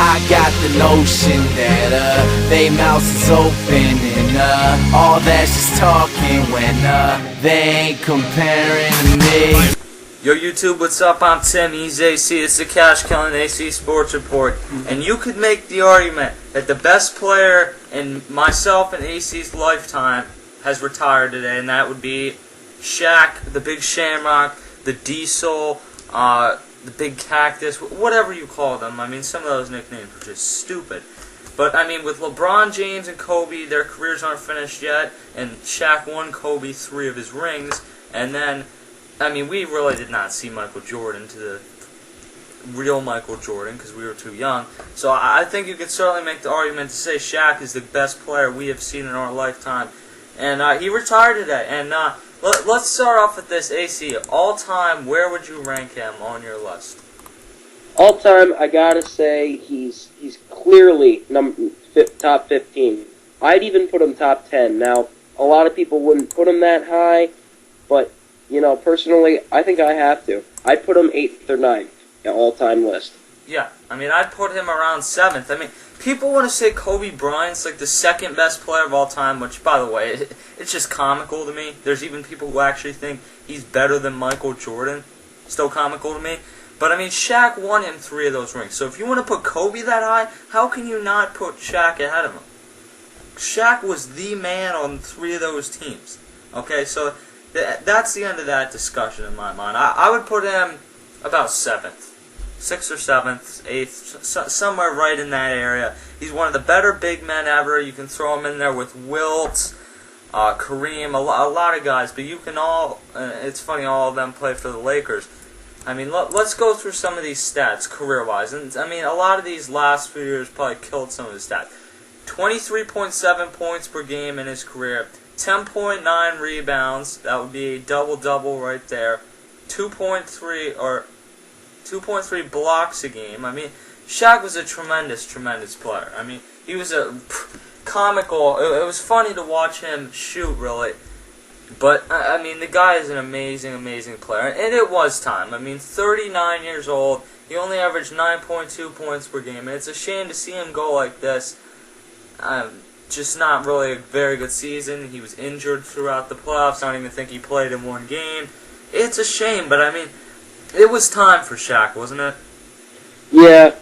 I got the notion that they mouths is open and all that's just talking when they ain't comparing to me. Yo YouTube, what's up? I'm Tim, he's AC, it's the Cash Killing AC Sports Report, and you could make the argument that the best player in myself and AC's lifetime has retired today, and that would be Shaq, the Big Shamrock, the Diesel, the Big Cactus, whatever you call them. I mean, some of those nicknames were just stupid. But, I mean, with LeBron James and Kobe, their careers aren't finished yet, and Shaq won Kobe 3 of his rings, and then, I mean, we really did not see Michael Jordan to the real Michael Jordan because we were too young. So I think you could certainly make the argument to say Shaq is the best player we have seen in our lifetime. And he retired today. And let's start off with this, AC. All-time, where would you rank him on your list? All-time, I gotta say, he's clearly top 15. I'd even put him top 10. Now, a lot of people wouldn't put him that high, but, you know, personally, I think I have to. I'd put him 8th or 9th in all-time list. Yeah, I mean, I'd put him around 7th. I mean, people want to say Kobe Bryant's like the second best player of all time, which, by the way, it's just comical to me. There's even people who actually think he's better than Michael Jordan. Still comical to me. But, I mean, Shaq won him 3 of those rings. So if you want to put Kobe that high, how can you not put Shaq ahead of him? Shaq was the man on 3 of those teams. Okay, so that's the end of that discussion in my mind. I would put him about 7th. 6th or 7th, 8th, somewhere right in that area. He's one of the better big men ever. You can throw him in there with Wilt, Kareem, a lot of guys. But you can all, it's funny, all of them play for the Lakers. I mean, let's go through some of these stats career-wise. And I mean, a lot of these last few years probably killed some of his stats. 23.7 points per game in his career. 10.9 rebounds. That would be a double-double right there. 2.3 blocks a game. I mean, Shaq was a tremendous, tremendous player. I mean, he was a comical. It was funny to watch him shoot, really. But, I mean, the guy is an amazing, amazing player. And it was time. I mean, 39 years old. He only averaged 9.2 points per game. And it's a shame to see him go like this. Just not really a very good season. He was injured throughout the playoffs. I don't even think he played in one game. It's a shame, but, I mean, it was time for Shaq, wasn't it? Yeah,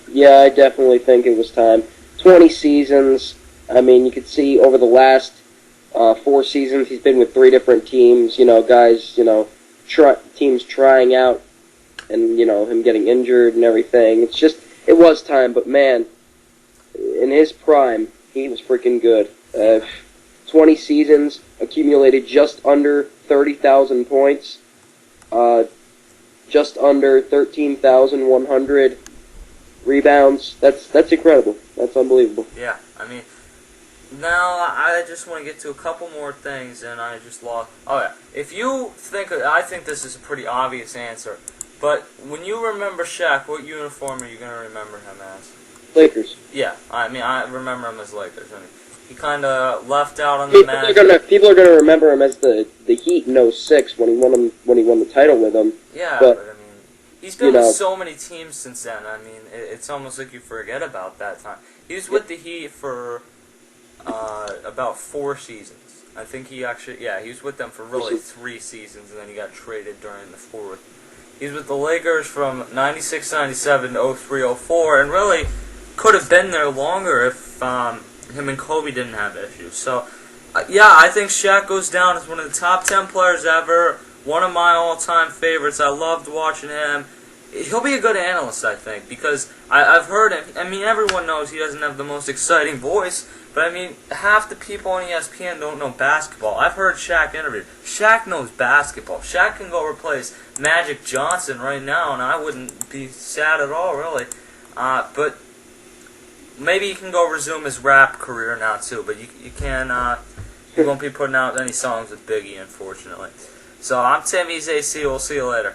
I definitely think it was time. 20 seasons. I mean, you could see over the last 4 seasons, he's been with 3 different teams. You know, guys, you know, teams trying out, and you know him getting injured and everything. It's just, it was time. But man, in his prime, he was freaking good. 20 seasons, accumulated just under 30,000 points. Just under 13,100 rebounds. That's incredible. That's unbelievable. Yeah, I mean, now I just want to get to a couple more things, and I just lost. Oh yeah, if you think, I think this is a pretty obvious answer, but when you remember Shaq, what uniform are you going to remember him as? Lakers. Yeah, I mean, I remember him as Lakers. I mean, he kind of left out on the match. People are gonna remember him as the Heat in '06 when he won the title with them. Yeah, but I mean, he's been with so many teams since then. I mean, it's almost like you forget about that time. He was with the Heat for about 4 seasons. I think he actually, he was with them for really 3 seasons, and then he got traded during the 4th. He was with the Lakers from '96-'97 to '03-'04, and really could have been there longer if him and Kobe didn't have issues. So, I think Shaq goes down as one of the top 10 players ever. One of my all-time favorites. I loved watching him. He'll be a good analyst, I think, because I've heard him. I mean, everyone knows he doesn't have the most exciting voice, but I mean, half the people on ESPN don't know basketball. I've heard Shaq interviewed. Shaq knows basketball. Shaq can go replace Magic Johnson right now, and I wouldn't be sad at all, really. But maybe he can go resume his rap career now, too, but you can't, he won't be putting out any songs with Biggie, unfortunately. So, I'm Tim, he's AC, we'll see you later.